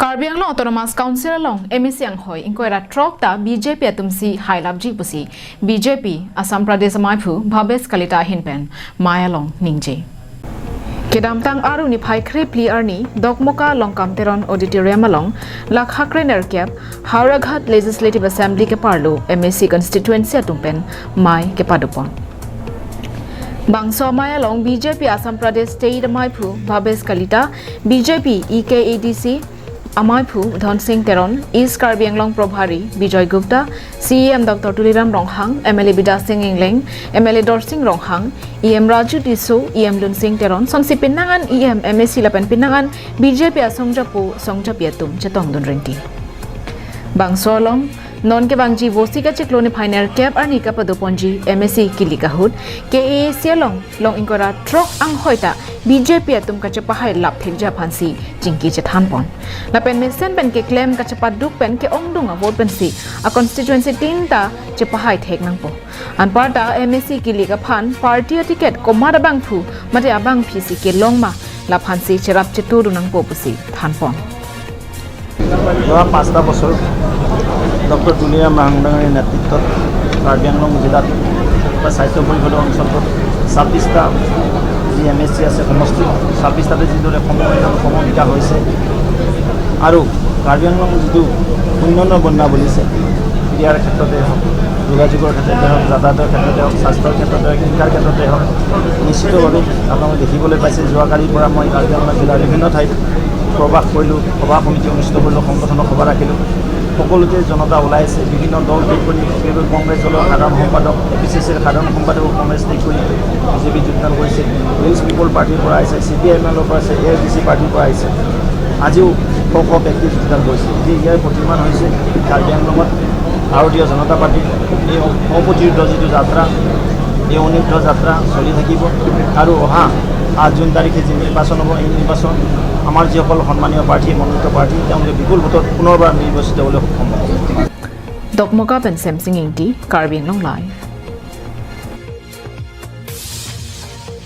Karbi Anglong Autonomous Council along MEC Anghoi inquire trok ta BJP atumsi hailabji pusi BJP Assam Pradesh Maipu Bhabes Kalita Hinpen Mayalong Ningje Kedamtang aru ni phai khri pli arni Dokmoka Longkamteron Auditorium along Lakhakre Nerkep Howraghat Legislative Assembly ke parlo MEC constituency atumpen Mai ke padupon Bangso Mayalong BJP Assam Pradesh State Maipu Bhabes Kalita BJP EKADC amai Dhon Singh Teron, East Karbi Anglong Probhari, Bijoy Gupta, CEM Dr. Tuliram Ronghang, MLA Bidas Singh Ingleng, MLA Dor Singh Ronghang, EM Raju Tiso, EM Lun Singh Teron, Sonsi Pinangan, EM MSC Lapan Pinangan, BJP Asongjapo, Songjapiatum, Chetong Dun Rinti. Bangsolong, non ke bangji vosika chiklone phainer cap arni ka padoponji MSC kilikahut KAC long inkora trok ang hoita BJP atum ka chapahai lap thekja phansi jingki chethanpon la pen mesen pen ke claim ka chapaduk pen ke ongdunga vote pen si a constituency tinta chapahai thek nangpo an parta MSC kilika phan party ticket komada bang phu mate abang phisi ke longma la phansi cherap cheturu nangpo pusi thanpon যোৱা ৫টা বছৰ doctor Tuliram ৰাংডাঙৰ নেতৃত্বত কাৰ্বি আংলং জিলাত স্বাস্থ্য পৰিষদৰ অঞ্চলটোত ২৬টা যি MSC আছে সমষ্টি ২৬টাতে যিদৰে সমবিকা হৈছে আৰু কাৰ্বি আংলং যিটো উন্নয়নৰ বন্যা বুলিছে ক্ৰীড়াৰ ক্ষেত্ৰতে হওক যোগাযোগৰ ক্ষেত্ৰতে হওক যাতায়াতৰ ক্ষেত্ৰতে হওক স্বাস্থ্যৰ ক্ষেত্ৰতে হওক শিক্ষাৰ ক্ষেত্ৰতে হওক নিশ্চিতভাৱে আপোনালোকে দেখিবলৈ পাইছে যোৱাকালিৰ পৰা মই কাৰ্বি আংলং জিলাৰ বিভিন্ন ঠাইত প্ৰবাস কৰিলোঁ সভা সমিতি অনুষ্ঠিত কৰিলোঁ সংগঠনৰ সভা ৰাখিলোঁ সকলোতে জনতা ওলাইছে বিভিন্ন দল ঠিক কৰি কংগ্ৰেছ দলৰ সাধাৰণ সম্পাদক APCCৰ সাধাৰণ সম্পাদক কংগ্ৰেছ ঠিক কৰি BJP যোগদান কৰিছে উইলছ পিপল পাৰ্টিৰ পৰা আহিছে CPIMৰ পৰা আছে AIDC পাৰ্টিৰ পৰা আহিছে আজিও শ ব্যক্তি যোগদান কৰিছে যে ইয়াৰ প্ৰতিমান হৈছে কাৰ্বি আংলঙত ভাৰতীয় জনতা পাৰ্টীৰ এই অপ্ৰতিৰোধ যিটো যাত্ৰা এই অনিৰুদ্ধ যাত্ৰা চলি থাকিব আৰু অহা ৮ জুন তাৰিখে যি নিৰ্বাচন হ'ব এই নিৰ্বাচন আমাৰ যিসকল সন্মানীয় প্ৰাৰ্থী মনোনীত প্ৰাৰ্থী তেওঁলোকে বিপুল ভোটত পুনৰবাৰ নিৰ্বাচিত হ'বলৈ সক্ষম হ'ব Dokmoka pen Samsung Inti Karbi Anglong Live